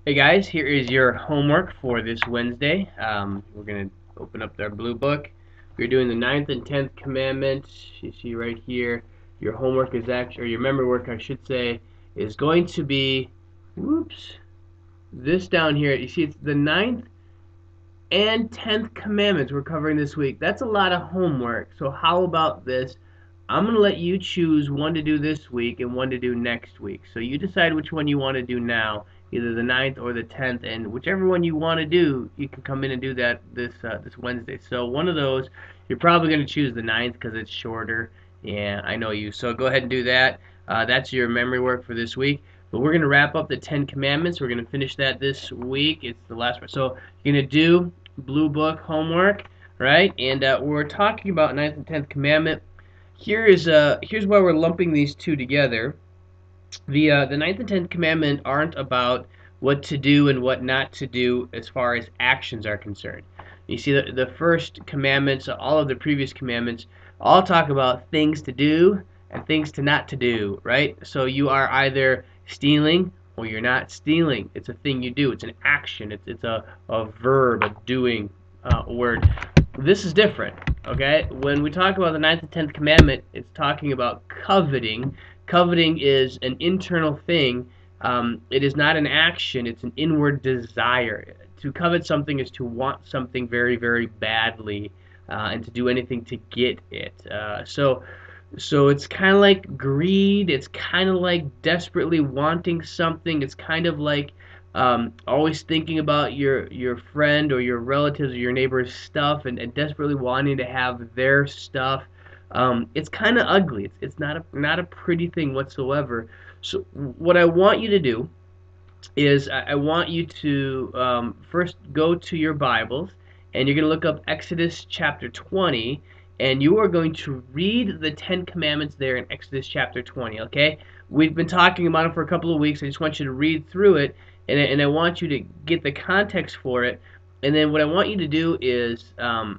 Hey guys, here is your homework for this Wednesday. We're going to open up our blue book. We're doing the 9th and 10th commandments. You see right here, your homework is actually, or your memory work I should say, is going to be, whoops, this down here. You see it's the 9th and 10th commandments we're covering this week. That's a lot of homework. So how about this? I'm going to let you choose one to do this week and one to do next week. So you decide which one you want to do now, either the 9th or the 10th, and whichever one you want to do, you can come in and do that this Wednesday. So one of those, you're probably going to choose the 9th because it's shorter, and I know you. So go ahead and do that. That's your memory work for this week. But we're going to wrap up the 10 commandments. We're going to finish that this week. It's the last one. So you're going to do blue book homework, right? And we're talking about 9th and 10th commandment. Here's why we're lumping these two together. The 9th and 10th commandment aren't about what to do and what not to do as far as actions are concerned. You see, the first commandments, all of the previous commandments, all talk about things to do and things to not to do, right? So you are either stealing or you're not stealing. It's a thing you do. It's an action. It's a verb, a doing word. This is different, okay? When we talk about the 9th and 10th commandment, it's talking about coveting. Coveting is an internal thing. It is not an action. It's an inward desire. To covet something is to want something very, very badly, and to do anything to get it. So it's kind of like greed. It's kind of like desperately wanting something. It's kind of like always thinking about your friend or your relatives or your neighbor's stuff and desperately wanting to have their stuff. It's kind of ugly. It's not a pretty thing whatsoever. So what I want you to do is I want you to first go to your Bibles and you're going to look up Exodus chapter 20 and you are going to read the 10 commandments there in Exodus chapter 20, okay? We've been talking about it for a couple of weeks. I just want you to read through it and I want you to get the context for it. And then what I want you to do is have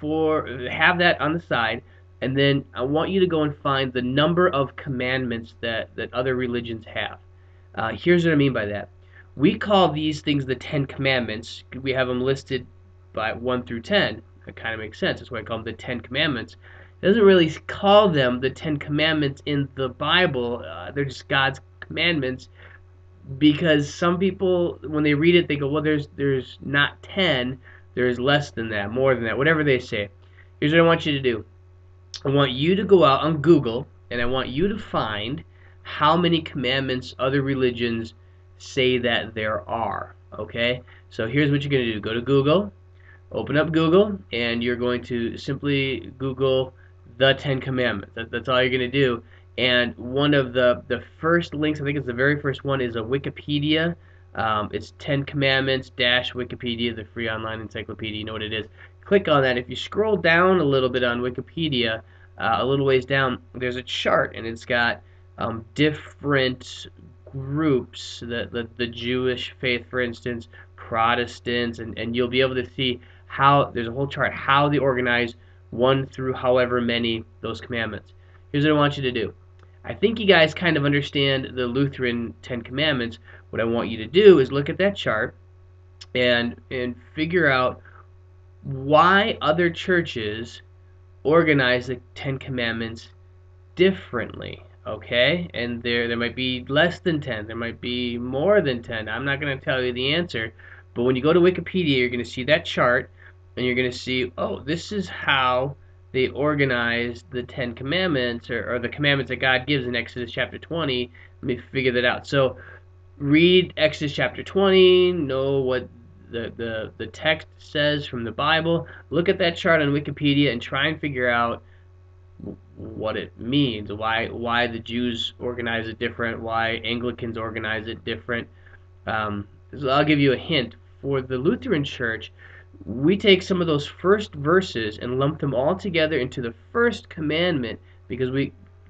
that on the side, and then I want you to go and find the number of commandments that other religions have. Here's what I mean by that. We call these things the 10 Commandments. We have them listed by 1 through 10. That kind of makes sense. That's why I call them the 10 Commandments. It doesn't really call them the 10 Commandments in the Bible. They're just God's commandments because some people, when they read it, they go, well, there's not 10. There's less than that, more than that, whatever they say. Here's what I want you to do. I want you to go out on Google and I want you to find how many commandments other religions say that there are. Okay? So here's what you're going to do. Go to Google, open up Google, and you're going to simply Google the 10 Commandments. That's all you're going to do. And one of the first links, I think it's the very first one, is a Wikipedia. It's 10 Commandments dash Wikipedia, the free online encyclopedia. You know what it is. Click on that. If you scroll down a little bit on Wikipedia, a little ways down, there's a chart, and it's got different groups, the Jewish faith, for instance, Protestants, and you'll be able to see how there's a whole chart how they organize one through however many those commandments. Here's what I want you to do. I think you guys kind of understand the Lutheran 10 Commandments. What I want you to do is look at that chart and figure out why other churches organize the 10 Commandments differently. Okay? And there might be less than 10. There might be more than 10. I'm not going to tell you the answer. But when you go to Wikipedia, you're going to see that chart and you're going to see, oh, this is how they organize the 10 Commandments or the commandments that God gives in Exodus chapter 20. Let me figure that out. So read Exodus chapter 20, know what the text says from the Bible, look at that chart on Wikipedia and try and figure out what it means, why the Jews organize it different, why Anglicans organize it different. So I'll give you a hint. For the Lutheran Church, we take some of those first verses and lump them all together into the first commandment because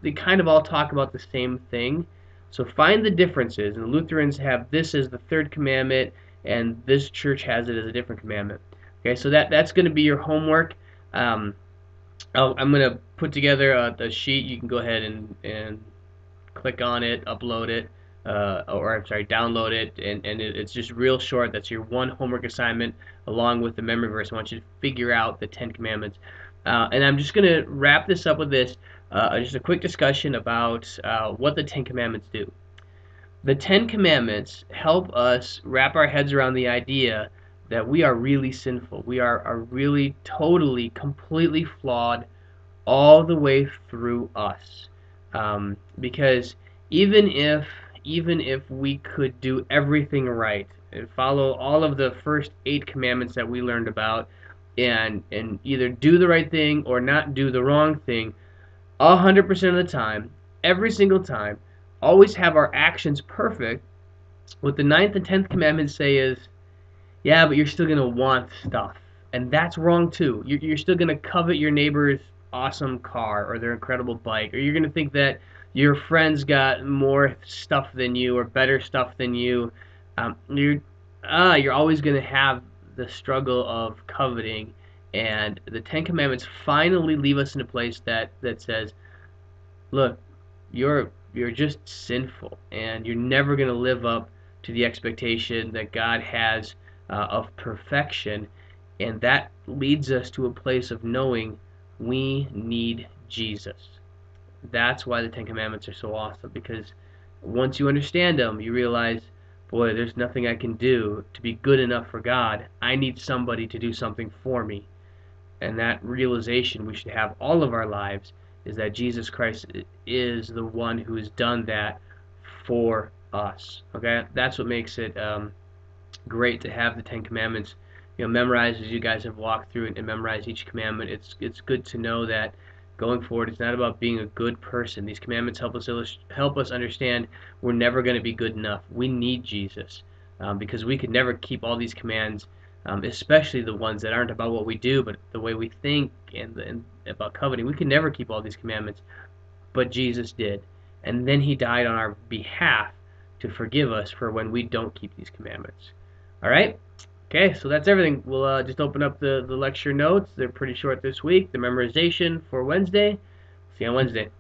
they kind of all talk about the same thing. So find the differences, and the Lutherans have this as the third commandment, and this church has it as a different commandment. Okay, so that's going to be your homework. I'm going to put together the sheet. You can go ahead and click on it, upload it, or I'm sorry, download it, and it's just real short. That's your one homework assignment along with the memory verse. I want you to figure out the Ten Commandments. And I'm just going to wrap this up with this, just a quick discussion about what the Ten Commandments do. The Ten Commandments help us wrap our heads around the idea that we are really sinful. We are really totally, completely flawed all the way through us. Because even if even if we could do everything right and follow all of the first 8 commandments that we learned about, and either do the right thing or not do the wrong thing 100% of the time, every single time, always have our actions perfect, what the ninth and 10th commandments say is, yeah, but you're still going to want stuff. And that's wrong too. You're still going to covet your neighbor's awesome car or their incredible bike, or you're going to think that your friends got more stuff than you or better stuff than you. You're always going to have the struggle of coveting. And the Ten Commandments finally leave us in a place that says, look, you're just sinful, and you're never going to live up to the expectation that God has of perfection, and that leads us to a place of knowing we need Jesus. That's why the Ten Commandments are so awesome, because once you understand them, you realize, boy, there's nothing I can do to be good enough for God. I need somebody to do something for me. And that realization we should have all of our lives is that Jesus Christ is the one who has done that for us. Okay, that's what makes it great to have the Ten Commandments, memorized as you guys have walked through it and memorized each commandment. It's good to know that going forward, it's not about being a good person. These commandments help us understand we're never going to be good enough. We need Jesus, because we could never keep all these commands, especially the ones that aren't about what we do, but the way we think and about coveting. We can never keep all these commandments, but Jesus did, and then He died on our behalf to forgive us for when we don't keep these commandments. All right. Okay, so that's everything. We'll just open up the lecture notes. They're pretty short this week. The memorization for Wednesday. See you on Wednesday.